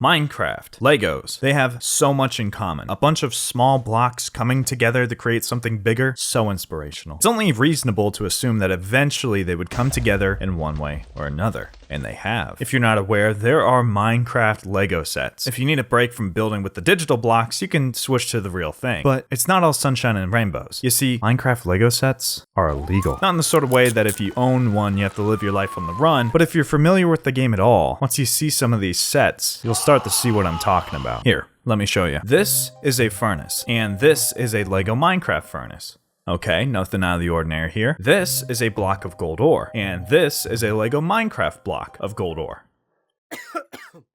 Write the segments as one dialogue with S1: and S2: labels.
S1: Minecraft, Legos, they have so much in common. A bunch of small blocks coming together to create something bigger, so inspirational. It's only reasonable to assume that eventually they would come together in one way or another. And they have. If you're not aware, there are Minecraft Lego sets. If you need a break from building with the digital blocks, you can switch to the real thing. But it's not all sunshine and rainbows. You see, Minecraft Lego sets are illegal. Not in the sort of way that if you own one, you have to live your life on the run, but if you're familiar with the game at all, once you see some of these sets, you'll start to see what I'm talking about. Here, let me show you. This is a furnace, and this is a Lego Minecraft furnace. Okay, nothing out of the ordinary here. This is a block of gold ore, and this is a Lego Minecraft block of gold ore.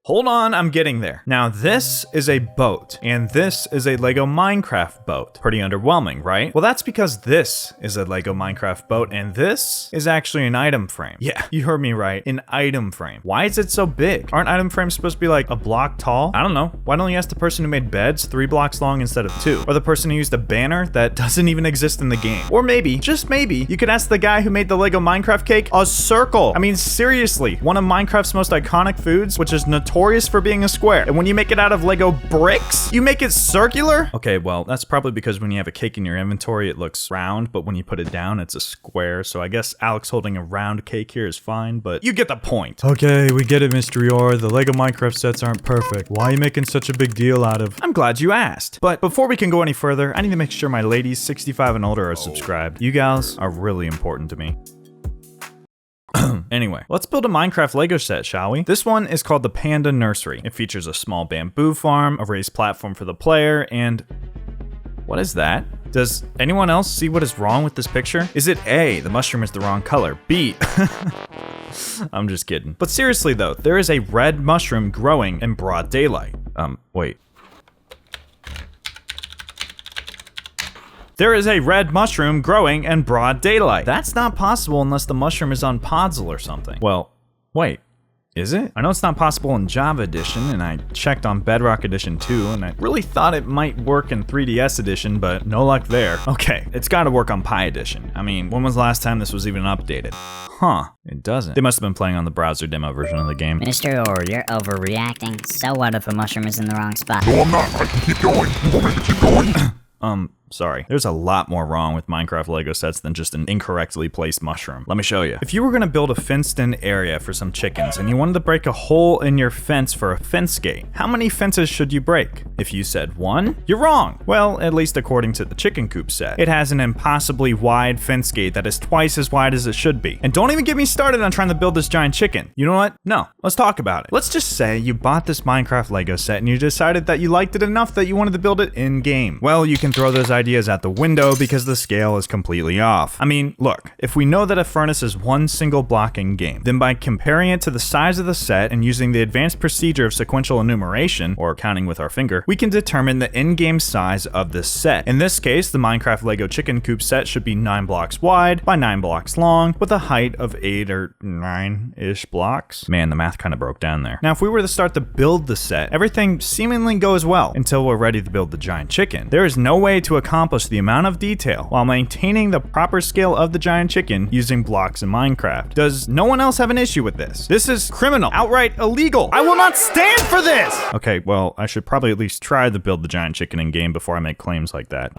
S1: Hold on, I'm getting there. Now this is a boat, and this is a Lego Minecraft boat. Pretty underwhelming, right? Well, that's because this is a Lego Minecraft boat, and this is actually an item frame. Yeah, you heard me right, an item frame. Why is it so big? Aren't item frames supposed to be like a block tall? I don't know. Why don't you ask the person who made beds 3 blocks long instead of 2? Or the person who used a banner that doesn't even exist in the game? Or maybe, just maybe, you could ask the guy who made the Lego Minecraft cake a circle. I mean, seriously, one of Minecraft's most iconic foods, which is notorious for being a square. And when you make it out of Lego bricks, you make it circular? Okay, well, that's probably because when you have a cake in your inventory, it looks round, but when you put it down, it's a square. So I guess Alex holding a round cake here is fine, but you get the point. Okay, we get it, Mr. Yor. The Lego Minecraft sets aren't perfect. Why are you making such a big deal out of? I'm glad you asked. But before we can go any further, I need to make sure my ladies 65 and older are subscribed. You gals are really important to me. Anyway, let's build a Minecraft Lego set, shall we? This one is called the Panda Nursery. It features a small bamboo farm, a raised platform for the player, and... what is that? Does anyone else see what is wrong with this picture? Is it A, the mushroom is the wrong color? B, I'm just kidding. But seriously though, there is a red mushroom growing in broad daylight. Wait. There is a red mushroom growing in broad daylight. That's not possible unless the mushroom is on Podzol or something. Well, wait, is it? I know it's not possible in Java Edition, and I checked on Bedrock Edition too, and I really thought it might work in 3DS Edition, but no luck there. Okay, it's gotta work on Pi Edition. I mean, when was the last time this was even updated? Huh, it doesn't. They must have been playing on the browser demo version of the game.
S2: Mr. Yor, you're overreacting. So what if a mushroom is in the wrong spot?
S3: No, I'm not. I can keep going. You want me to keep going?
S1: Sorry. There's a lot more wrong with Minecraft Lego sets than just an incorrectly placed mushroom. Let me show you. If you were gonna build a fenced-in area for some chickens and you wanted to break a hole in your fence for a fence gate, how many fences should you break? If you said 1, you're wrong. Well, at least according to the chicken coop set. It has an impossibly wide fence gate that is twice as wide as it should be. And don't even get me started on trying to build this giant chicken. You know what? No, let's talk about it. Let's just say you bought this Minecraft Lego set and you decided that you liked it enough that you wanted to build it in-game. Well, you can throw those ideas out the window because the scale is completely off. I mean, look, if we know that a furnace is one single block in game, then by comparing it to the size of the set and using the advanced procedure of sequential enumeration, or counting with our finger, we can determine the in-game size of this set. In this case, the Minecraft Lego chicken coop set should be 9 blocks wide by 9 blocks long with a height of 8 or 9-ish blocks. Man, the math kind of broke down there. Now, if we were to start to build the set, everything seemingly goes well until we're ready to build the giant chicken. There is no way to accomplish the amount of detail while maintaining the proper scale of the giant chicken using blocks in Minecraft. Does no one else have an issue with this? This is criminal, outright illegal. I will not stand for this! Okay, well, I should probably at least try to build the giant chicken in game before I make claims like that.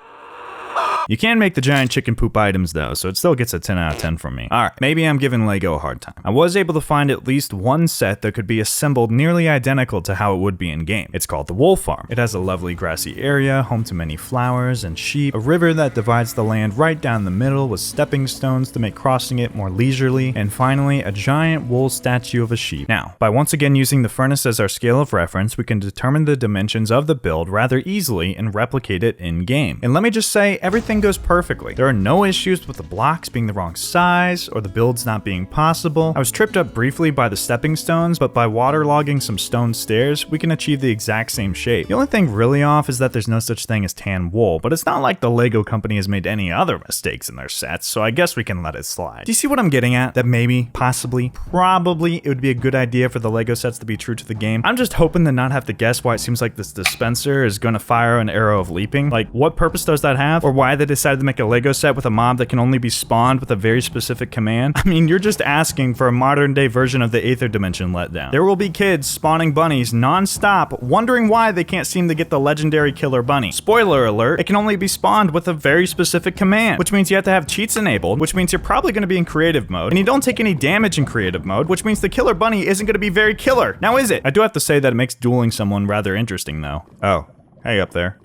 S1: You can make the giant chicken poop items though, so it still gets a 10 out of 10 from me. Alright, maybe I'm giving Lego a hard time. I was able to find at least one set that could be assembled nearly identical to how it would be in game. It's called the Wool Farm. It has a lovely grassy area, home to many flowers and sheep, a river that divides the land right down the middle with stepping stones to make crossing it more leisurely, and finally, a giant wool statue of a sheep. Now, by once again using the furnace as our scale of reference, we can determine the dimensions of the build rather easily and replicate it in game. And let me just say, everything goes perfectly. There are no issues with the blocks being the wrong size or the builds not being possible. I was tripped up briefly by the stepping stones, but by waterlogging some stone stairs, we can achieve the exact same shape. The only thing really off is that there's no such thing as tan wool, but it's not like the Lego company has made any other mistakes in their sets, so I guess we can let it slide. Do you see what I'm getting at? That maybe, possibly, probably it would be a good idea for the Lego sets to be true to the game. I'm just hoping to not have to guess why it seems like this dispenser is going to fire an arrow of leaping. Like, what purpose does that have? Or why they they decided to make a Lego set with a mob that can only be spawned with a very specific command? I mean, you're just asking for a modern day version of the Aether Dimension letdown. There will be kids spawning bunnies non-stop, wondering why they can't seem to get the legendary killer bunny. Spoiler alert, it can only be spawned with a very specific command, which means you have to have cheats enabled, which means you're probably going to be in creative mode, and you don't take any damage in creative mode, which means the killer bunny isn't going to be very killer. Now is it? I do have to say that it makes dueling someone rather interesting though. Oh. Hey up there.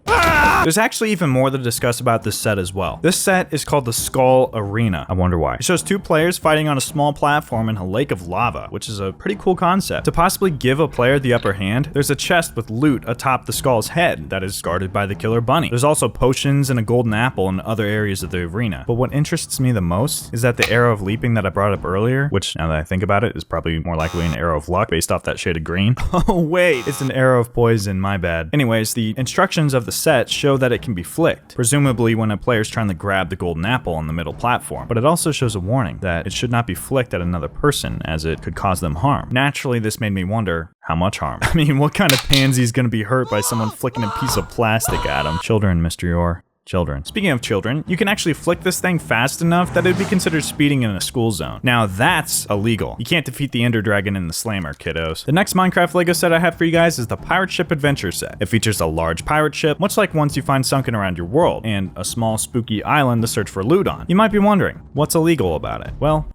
S1: There's actually even more to discuss about this set as well. This set is called the Skull Arena. I wonder why. It shows two players fighting on a small platform in a lake of lava, which is a pretty cool concept. To possibly give a player the upper hand, there's a chest with loot atop the skull's head that is guarded by the killer bunny. There's also potions and a golden apple in other areas of the arena. But what interests me the most is that the arrow of leaping that I brought up earlier, which now that I think about it is probably more likely an arrow of luck based off that shade of green. Oh wait, it's an arrow of poison, my bad. Anyways, the instructions of the set show that it can be flicked, presumably when a player's trying to grab the golden apple on the middle platform. But it also shows a warning that it should not be flicked at another person as it could cause them harm. Naturally, this made me wonder, how much harm? I mean, what kind of pansy is gonna be hurt by someone flicking a piece of plastic at them? Children, Mr. Yor. Children. Speaking of children, you can actually flick this thing fast enough that it'd be considered speeding in a school zone. Now that's illegal. You can't defeat the Ender Dragon in the Slammer, kiddos. The next Minecraft Lego set I have for you guys is the Pirate Ship Adventure set. It features a large pirate ship, much like ones you find sunken around your world, and a small spooky island to search for loot on. You might be wondering, what's illegal about it? Well,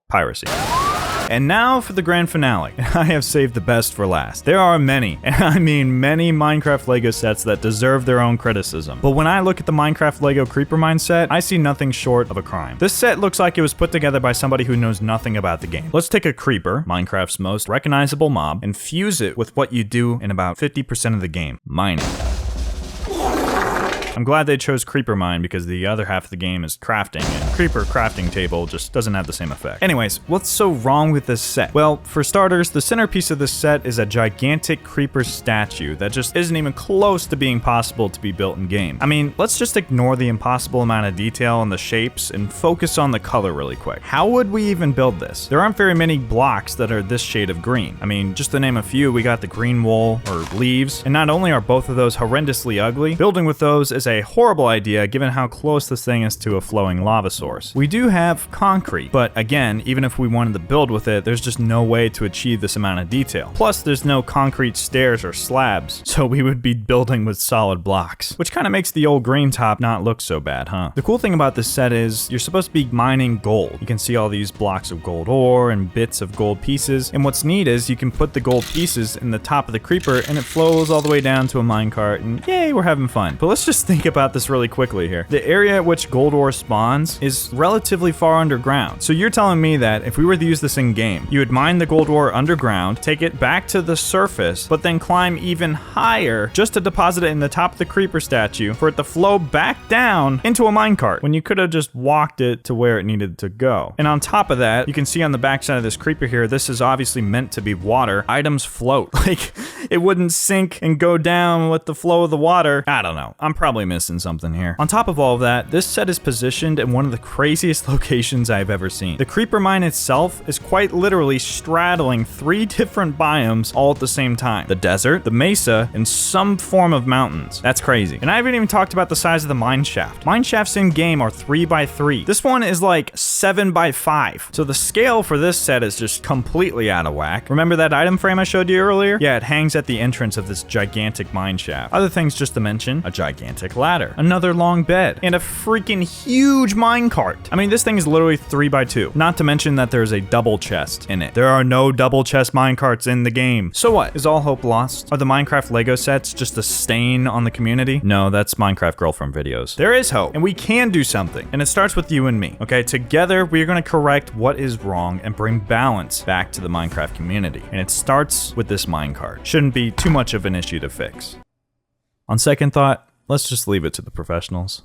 S1: piracy. And now for the grand finale. I have saved the best for last. There are many, and I mean many Minecraft Lego sets that deserve their own criticism. But when I look at the Minecraft Lego Creeper Mine set, I see nothing short of a crime. This set looks like it was put together by somebody who knows nothing about the game. Let's take a creeper, Minecraft's most recognizable mob, and fuse it with what you do in about 50% of the game, mining. I'm glad they chose Creeper Mine because the other half of the game is crafting, and Creeper Crafting Table just doesn't have the same effect. Anyways, what's so wrong with this set? Well, for starters, the centerpiece of this set is a gigantic creeper statue that just isn't even close to being possible to be built in game. I mean, let's just ignore the impossible amount of detail in the shapes and focus on the color really quick. How would we even build this? There aren't very many blocks that are this shade of green. I mean, just to name a few, we got the green wool or leaves, and not only are both of those horrendously ugly, building with those is a horrible idea given how close this thing is to a flowing lava source. We do have concrete, but again, even if we wanted to build with it, there's just no way to achieve this amount of detail. Plus, there's no concrete stairs or slabs, so we would be building with solid blocks, which kind of makes the old green top not look so bad, huh? The cool thing about this set is you're supposed to be mining gold. You can see all these blocks of gold ore and bits of gold pieces, and what's neat is you can put the gold pieces in the top of the creeper and it flows all the way down to a minecart, and yay, we're having fun. But let's just think about this really quickly here. The area at which gold ore spawns is relatively far underground. So you're telling me that if we were to use this in game, you would mine the gold ore underground, take it back to the surface, but then climb even higher just to deposit it in the top of the creeper statue for it to flow back down into a minecart when you could have just walked it to where it needed to go. And on top of that, you can see on the backside of this creeper here, this is obviously meant to be water. Items float. Like, it wouldn't sink and go down with the flow of the water. I don't know. I'm probably missing something here. On top of all of that, this set is positioned in one of the craziest locations I've ever seen. The creeper mine itself is quite literally straddling 3 different biomes all at the same time. The desert, the mesa, and some form of mountains. That's crazy. And I haven't even talked about the size of the mine shaft. Mine shafts in game are 3x3. This one is like 7x5. So the scale for this set is just completely out of whack. Remember that item frame I showed you earlier? Yeah, it hangs at the entrance of this gigantic mine shaft. Other things just to mention, a gigantic ladder, another long bed, and a freaking huge minecart. I mean, this thing is literally 3x2. Not to mention that there's a double chest in it. There are no double chest minecarts in the game. So what? Is all hope lost? Are the Minecraft Lego sets just a stain on the community? No, that's Minecraft Girlfriend videos. There is hope, and we can do something. And it starts with you and me, okay? Together, we're gonna correct what is wrong and bring balance back to the Minecraft community. And it starts with this minecart. Shouldn't be too much of an issue to fix. On second thought, let's just leave it to the professionals.